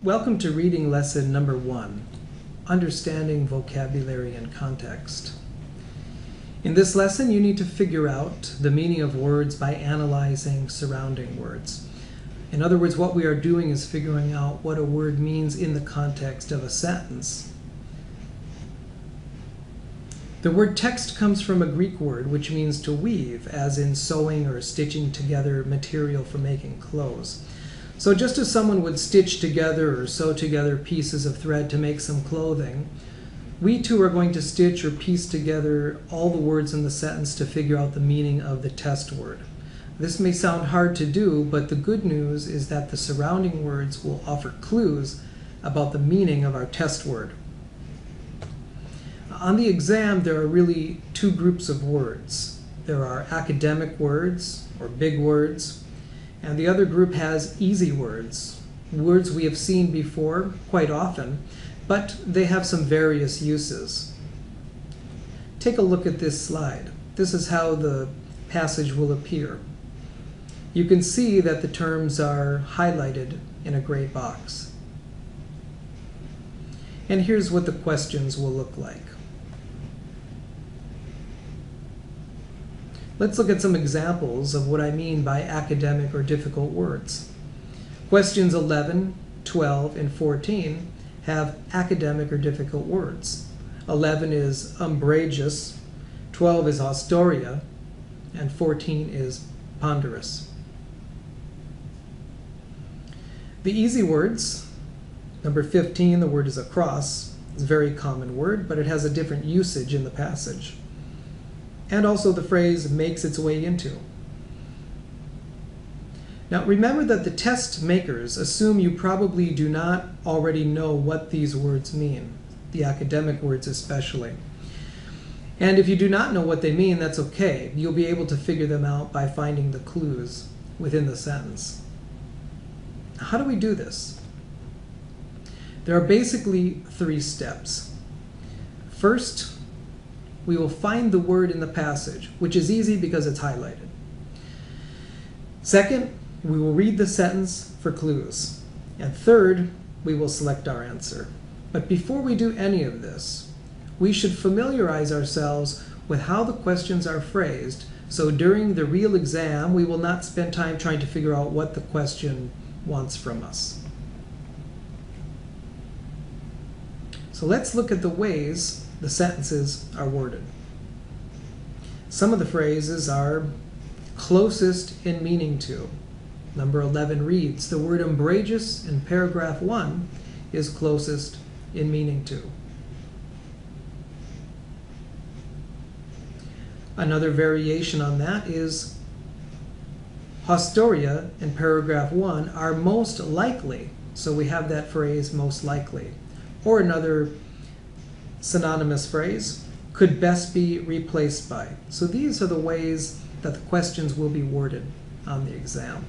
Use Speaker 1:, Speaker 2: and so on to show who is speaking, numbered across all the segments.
Speaker 1: Welcome to reading lesson number 1, Understanding Vocabulary and Context. In this lesson, you need to figure out the meaning of words by analyzing surrounding words. In other words, what we are doing is figuring out what a word means in the context of a sentence. The word text comes from a Greek word which means to weave, as in sewing or stitching together material for making clothes. So just as someone would stitch together or sew together pieces of thread to make some clothing, we too are going to stitch or piece together all the words in the sentence to figure out the meaning of the test word. This may sound hard to do, but the good news is that the surrounding words will offer clues about the meaning of our test word. On the exam, there are really two groups of words. There are academic words, or big words, and the other group has easy words, words we have seen before quite often, but they have some various uses. Take a look at this slide. This is how the passage will appear. You can see that the terms are highlighted in a gray box. And here's what the questions will look like. Let's look at some examples of what I mean by academic or difficult words. Questions 11, 12, and 14 have academic or difficult words. 11 is umbrageous, 12 is hostoria, and 14 is ponderous. The easy words, number 15, the word is across. It's a very common word, but it has a different usage in the passage. And also the phrase makes its way into. Now remember that the test makers assume you probably do not already know what these words mean, the academic words especially. And if you do not know what they mean, that's okay. You'll be able to figure them out by finding the clues within the sentence. How do we do this? There are basically 3 steps. First, we will find the word in the passage, which is easy because it's highlighted. Second, we will read the sentence for clues. And third, we will select our answer. But before we do any of this, we should familiarize ourselves with how the questions are phrased, so during the real exam, we will not spend time trying to figure out what the question wants from us. So let's look at the ways the sentences are worded. Some of the phrases are closest in meaning to. Number 11 reads, the word umbrageous in paragraph 1 is closest in meaning to. Another variation on that is hostoria in paragraph 1 are most likely, so we have that phrase most likely. Or another synonymous phrase, could best be replaced by. So these are the ways that the questions will be worded on the exam.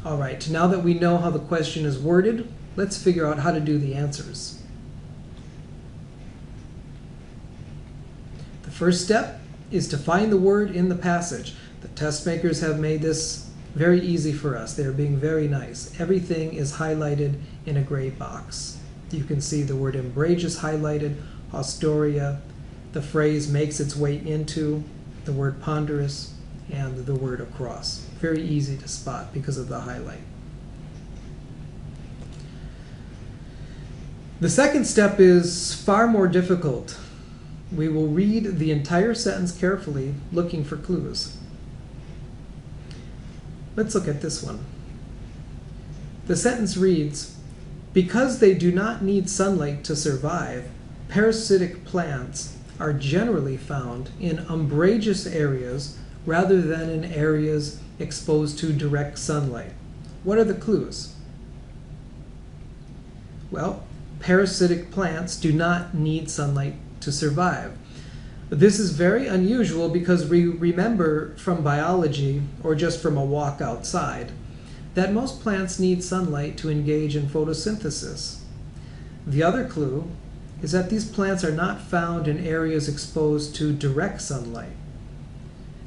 Speaker 1: All right, now that we know how the question is worded, let's figure out how to do the answers. The first step is to find the word in the passage. The test makers have made this very easy for us. They're being very nice. Everything is highlighted in a gray box. You can see the word umbrageous highlighted, hostoria, the phrase makes its way into, the word ponderous, and the word across. Very easy to spot because of the highlight. The second step is far more difficult. We will read the entire sentence carefully, looking for clues. Let's look at this one. The sentence reads, because they do not need sunlight to survive, parasitic plants are generally found in umbrageous areas rather than in areas exposed to direct sunlight. What are the clues? Well, parasitic plants do not need sunlight to survive. This is very unusual because we remember from biology, or just from a walk outside, that most plants need sunlight to engage in photosynthesis. The other clue is that these plants are not found in areas exposed to direct sunlight.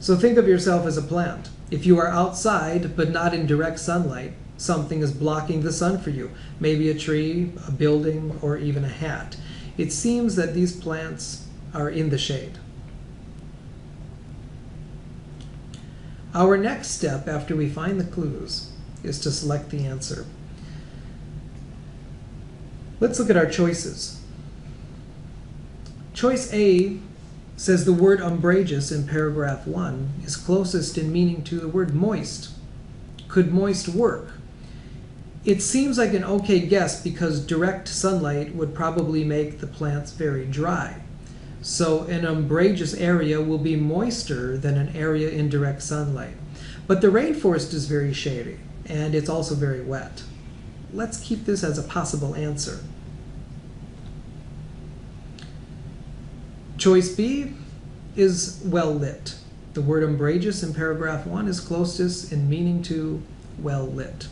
Speaker 1: So think of yourself as a plant. If you are outside but not in direct sunlight, something is blocking the sun for you. Maybe a tree, a building, or even a hat. It seems that these plants are in the shade. Our next step after we find the clues is to select the answer. Let's look at our choices. Choice A says the word umbrageous in paragraph 1 is closest in meaning to the word moist. Could moist work? It seems like an okay guess because direct sunlight would probably make the plants very dry. So an umbrageous area will be moister than an area in direct sunlight. But the rainforest is very shady, and it's also very wet. Let's keep this as a possible answer. Choice B is well lit. The word umbrageous in paragraph 1 is closest in meaning to well lit.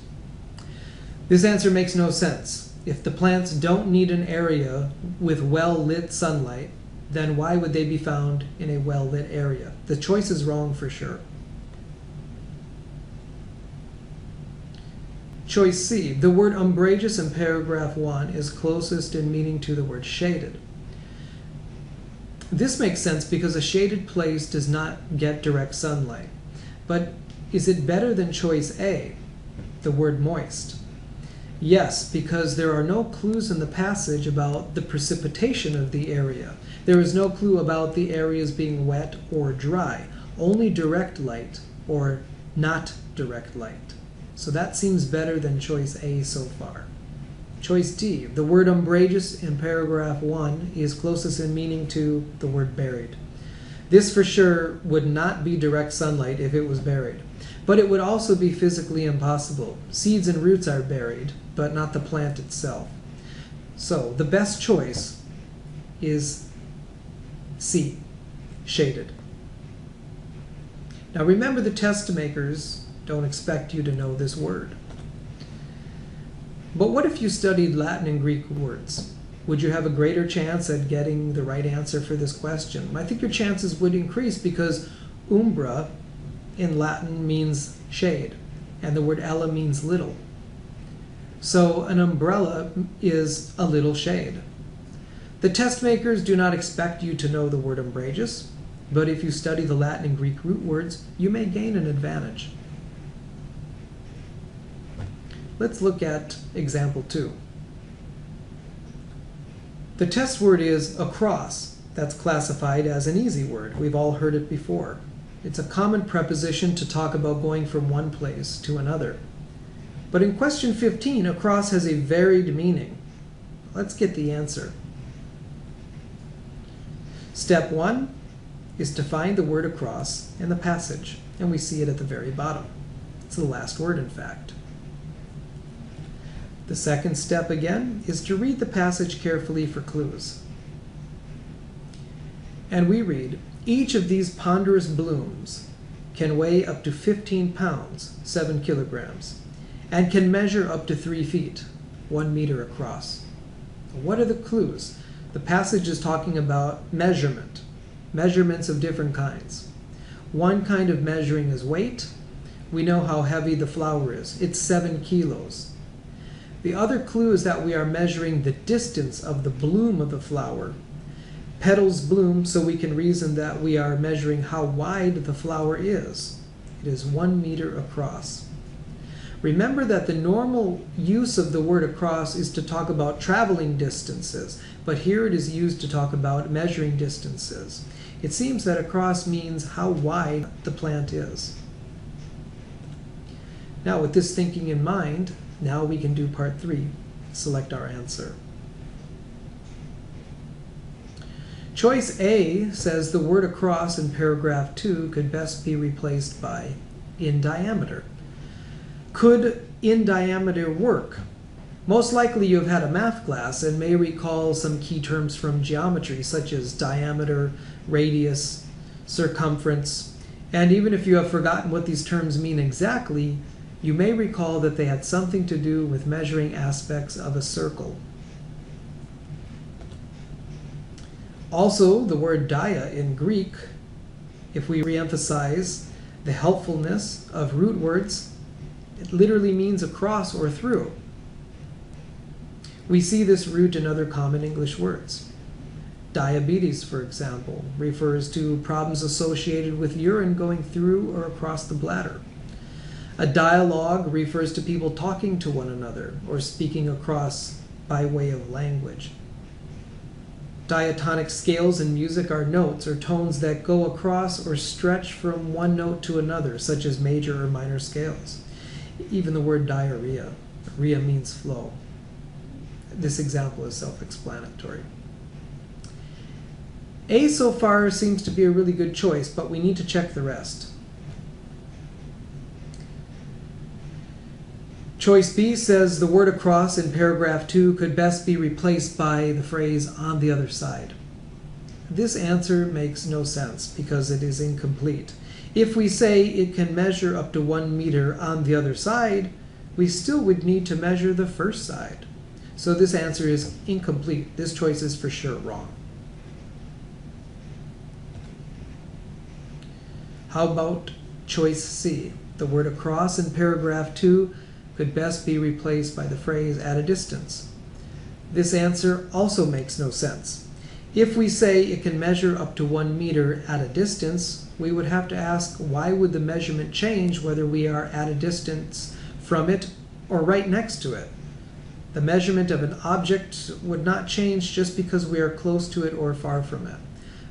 Speaker 1: This answer makes no sense. If the plants don't need an area with well lit sunlight, then why would they be found in a well lit area? The choice is wrong for sure. Choice C, the word umbrageous in paragraph 1 is closest in meaning to the word shaded. This makes sense because a shaded place does not get direct sunlight. But is it better than choice A, the word moist? Yes, because there are no clues in the passage about the precipitation of the area. There is no clue about the areas being wet or dry, only direct light or not direct light. So that seems better than choice A so far. Choice D, the word umbrageous in paragraph 1 is closest in meaning to the word buried. This for sure would not be direct sunlight if it was buried, but it would also be physically impossible. Seeds and roots are buried, but not the plant itself. So the best choice is C, shaded. Now remember, the test makers don't expect you to know this word. But what if you studied Latin and Greek words? Would you have a greater chance at getting the right answer for this question? I think your chances would increase because umbra in Latin means shade, and the word ella means little. So an umbrella is a little shade. The test makers do not expect you to know the word umbrageous, but if you study the Latin and Greek root words, you may gain an advantage. Let's look at example 2. The test word is across. That's classified as an easy word. We've all heard it before. It's a common preposition to talk about going from one place to another. But in question 15, across has a varied meaning. Let's get the answer. Step 1 is to find the word across in the passage, and we see it at the very bottom. It's the last word, in fact. The second step, again, is to read the passage carefully for clues. And we read, each of these ponderous blooms can weigh up to 15 pounds, 7 kilograms, and can measure up to 3 feet, 1 meter across. What are the clues? The passage is talking about measurement, measurements of different kinds. One kind of measuring is weight. We know how heavy the flower is. It's 7 kilos. The other clue is that we are measuring the distance of the bloom of the flower. Petals bloom, so we can reason that we are measuring how wide the flower is. It is 1 meter across. Remember that the normal use of the word across is to talk about traveling distances, but here it is used to talk about measuring distances. It seems that across means how wide the plant is. Now, with this thinking in mind, now we can do part 3, select our answer. Choice A says the word across in paragraph 2 could best be replaced by in diameter. Could in diameter work? Most likely you have had a math class and may recall some key terms from geometry such as diameter, radius, circumference, and even if you have forgotten what these terms mean exactly, you may recall that they had something to do with measuring aspects of a circle. Also, the word dia in Greek, if we reemphasize The helpfulness of root words, it literally means across or through. We see this root in other common English words. Diabetes, for example, refers to problems associated with urine going through or across the bladder. A dialogue refers to people talking to one another or speaking across by way of language. Diatonic scales in music are notes or tones that go across or stretch from one note to another, such as major or minor scales. Even the word diarrhea. Rhea means flow. This example is self-explanatory. A so far seems to be a really good choice, but we need to check the rest. Choice B says the word across in paragraph 2 could best be replaced by the phrase on the other side. This answer makes no sense because it is incomplete. If we say it can measure up to 1 meter on the other side, we still would need to measure the first side. So this answer is incomplete. This choice is for sure wrong. How about choice C? The word across in paragraph 2 could best be replaced by the phrase at a distance. This answer also makes no sense. If we say it can measure up to 1 meter at a distance, we would have to ask why would the measurement change whether we are at a distance from it or right next to it. The measurement of an object would not change just because we are close to it or far from it.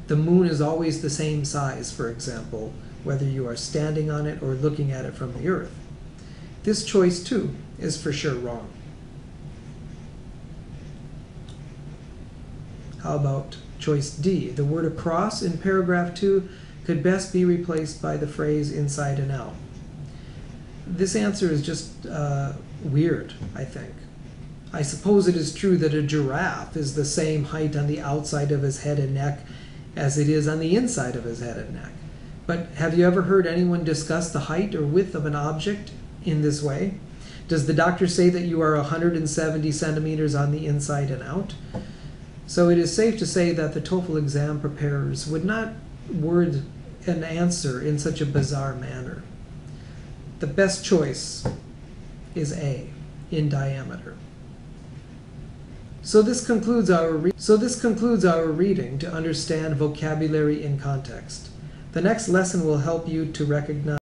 Speaker 1: The moon is always the same size, for example, whether you are standing on it or looking at it from the earth. This choice, too, is for sure wrong. How about choice D? The word across in paragraph 2 could best be replaced by the phrase inside and out. This answer is just weird, I think. I suppose it is true that a giraffe is the same height on the outside of his head and neck as it is on the inside of his head and neck. But have you ever heard anyone discuss the height or width of an object in this way? Does the doctor say that you are 170 centimeters on the inside and out? So it is safe to say that the TOEFL exam preparers would not word an answer in such a bizarre manner. The best choice is A, in diameter. So this concludes our reading to understand vocabulary in context. The next lesson will help you to recognize